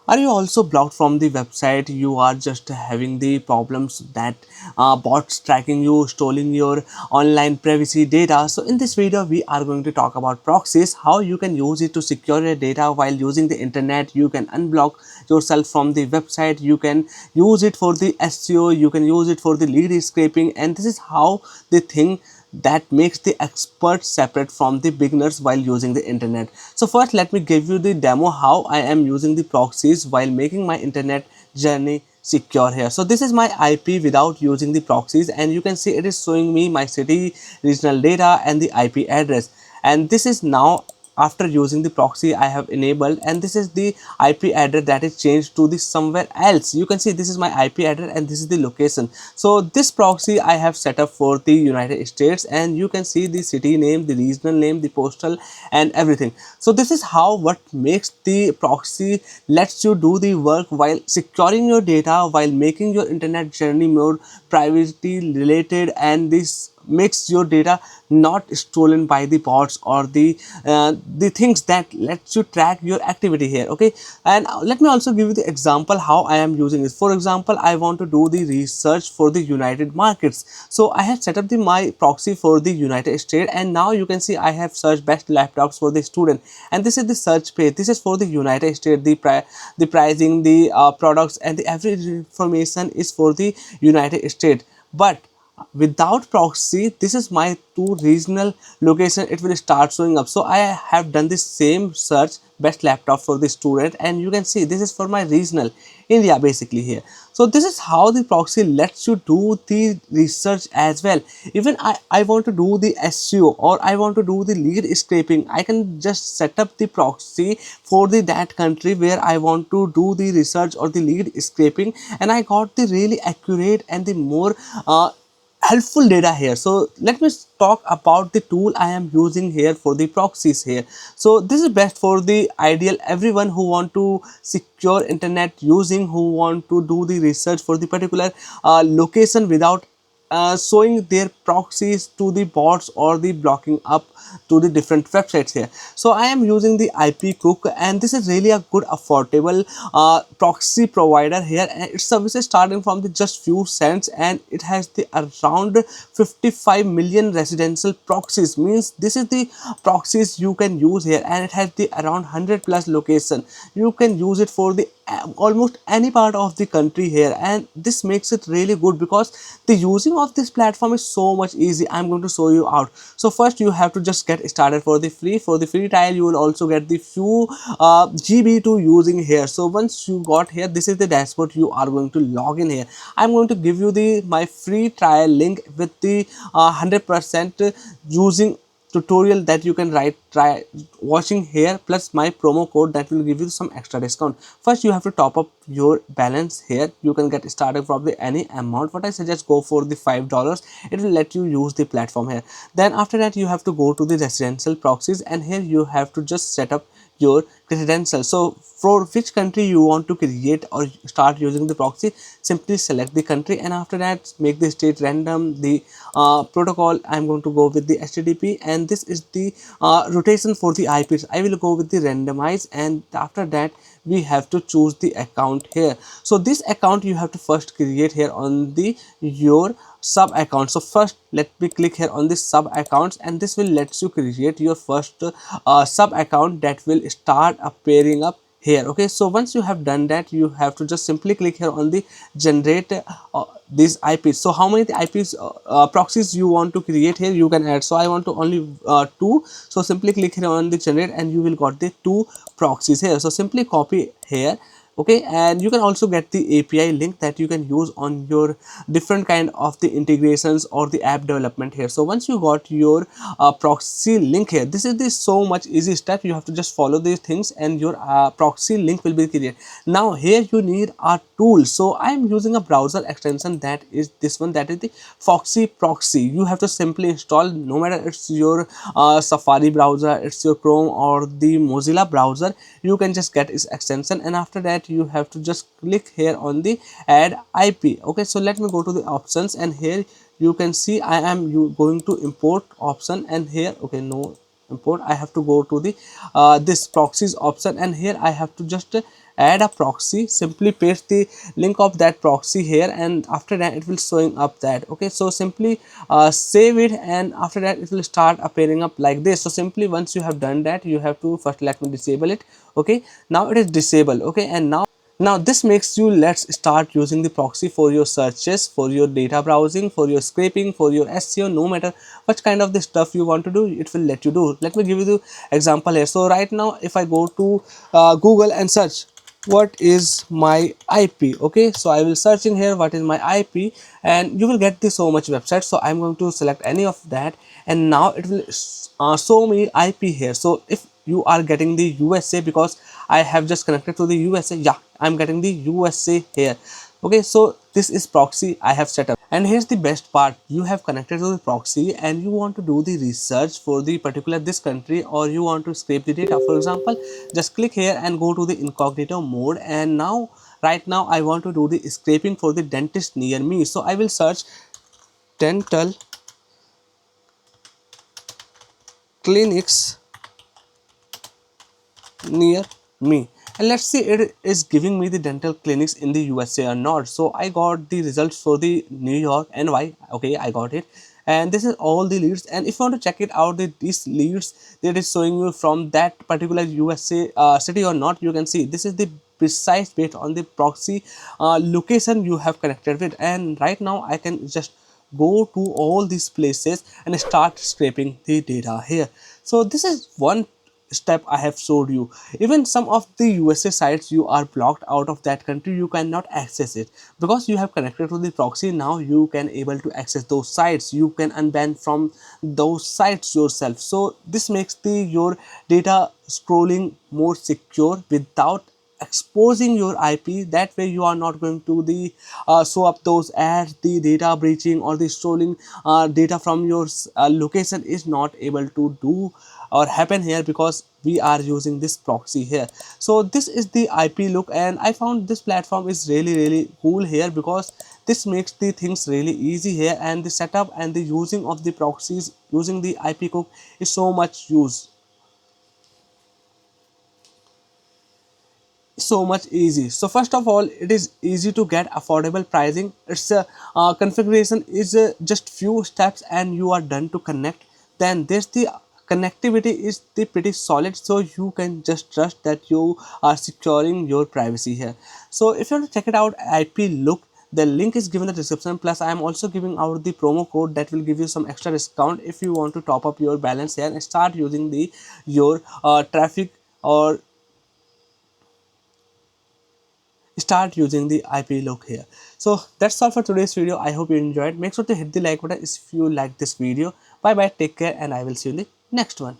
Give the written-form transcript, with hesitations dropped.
Are you also blocked from the website? You are just having the problems that bots tracking you, stealing your online privacy data. So in this video, we are going to talk about proxies, how you can use it to secure your data while using the internet. You can unblock yourself from the website. You can use it for the SEO. You can use it for the lead scraping. And this is how the thing that makes the experts separate from the beginners while using the internet. So first, let me give you the demo how I am using the proxies while making my internet journey secure here. So this is my IP without using the proxies, and you can see it is showing me my city, regional data and the IP address. And this is now after using the proxy I have enabled, and this is the IP address that is changed to the somewhere else. You can see this is my IP address and this is the location. So this proxy I have set up for the United States, and you can see the city name, the regional name, the postal and everything. So this is how what makes the proxy lets you do the work while securing your data, while making your internet journey more privacy related, and this makes your data not stolen by the bots or the things that lets you track your activity here. Okay, and let me also give you the example how I am using it. For example, I want to do the research for the United markets, so I have set up the my proxy for the United States, and now you can see I have searched best laptops for the student, and this is the search page. This is for the United States. The pricing, the products and the every information is for the United States. But without proxy, this is my two regional location, it will start showing up. So I have done the same search best laptop for the student, and you can see this is for my regional India basically here. So this is how the proxy lets you do the research as well. Even I want to do the SEO or I want to do the lead scraping, I can just set up the proxy for the that country where I want to do the research or the lead scraping, and I got the really accurate and the more helpful data here. So let me talk about the tool I am using here for the proxies here. So this is best for the ideal everyone who want to secure internet using, who want to do the research for the particular location without showing their proxies to the bots or the blocking up to the different websites here. So I am using the IPCook, and this is really a good affordable proxy provider here, and its services starting from the just few cents, and it has the around 55 million residential proxies. Means this is the proxies you can use here, and it has the around 100 plus location. You can use it for the almost any part of the country here, and this makes it really good because the using of this platform is so much easy. I'm going to show you out. So first you have to just get started for the free trial. You will also get the few GB to using here. So once you got here, this is the dashboard you are going to log in here. I'm going to give you the my free trial link with the 100% using tutorial that you can try watching here, plus my promo code that will give you some extra discount. First you have to top up your balance here. You can get started from the any amount. What I suggest, go for the $5. It will let you use the platform here. Then after that you have to go to the residential proxies, and here you have to just set up your credentials. So for which country you want to create or start using the proxy, simply select the country, and after that make the state random. The protocol, I'm going to go with the HTTP, and this is the rotation for the IPs. I will go with the randomize, and after that we have to choose the account here. So this account you have to first create here on the your sub account. So first let me click here on the sub accounts, and this will let you create your first sub account that will start appearing up here. Okay, so once you have done that, you have to just simply click here on the generate these IPs. So how many IPs proxies you want to create here, you can add. So I want to only two, so simply click here on the generate, and you will got the two proxies here. So simply copy here. Okay, and you can also get the API link that you can use on your different kind of the integrations or the app development here. So once you got your proxy link here, this is the so much easy step. You have to just follow these things, and your proxy link will be created. Now here you need a tool. So I am using a browser extension, that is this one, that is the Foxy Proxy. You have to simply install, no matter it's your Safari browser, it's your Chrome or the Mozilla browser, you can just get its extension, and after that you have to just click here on the add IP. Okay, so let me go to the options, and here you can see I am going to import option, and here, okay, no import, I have to go to the this proxies option, and here I have to just add a proxy, simply paste the link of that proxy here, and after that it will showing up that. Okay, so simply save it, and after that it will start appearing up like this. So simply once you have done that, you have to first let me disable it. Okay, now it is disabled. Okay, and now this makes you let's start using the proxy for your searches, for your data browsing, for your scraping, for your SEO. No matter what kind of the stuff you want to do, it will let you do. Let me give you the example here. So right now if I go to Google and search what is my IP. Okay, so I will search in here what is my IP, and you will get this so much website. So I'm going to select any of that, and now it will show me IP here. So if you are getting the USA, because I have just connected to the USA, yeah, I'm getting the USA here. Okay, so this is proxy I have set up. And here's the best part: you have connected to the proxy and you want to do the research for the particular this country, or you want to scrape the data. For example, just click here and go to the incognito mode, and now right now I want to do the scraping for the dentist near me. So I will search dental clinics near me, and let's see it is giving me the dental clinics in the USA or not. So I got the results for the New York NY. Okay, I got it, and this is all the leads. And if you want to check it out, these leads that is showing you from that particular USA city or not, you can see this is the precise based on the proxy location you have connected with. And right now I can just go to all these places and start scraping the data here. So this is one step I have showed you. Even some of the USA sites you are blocked out of that country, you cannot access it because you have connected to the proxy. Now you can able to access those sites, you can unban from those sites yourself. So this makes the your data scrolling more secure without exposing your IP. That way you are not going to the show up those ads. The data breaching or the stealing data from your location is not able to do or happen here because we are using this proxy here. So this is the IP look, and I found this platform is really cool here because this makes the things really easy here, and the setup and the using of the proxies using the IPCook is so much easy. So first of all, it is easy to get affordable pricing. Its configuration is just few steps and you are done to connect. Then there's the connectivity is the pretty solid, so you can just trust that you are securing your privacy here. So if you want to check it out, IP look, the link is given in the description. Plus I am also giving out the promo code that will give you some extra discount if you want to top up your balance here and start using the your traffic, or start using the IP look here. So that's all for today's video. I hope you enjoyed. Make sure to hit the like button if you like this video. Bye bye, take care, and I will see you in the next one.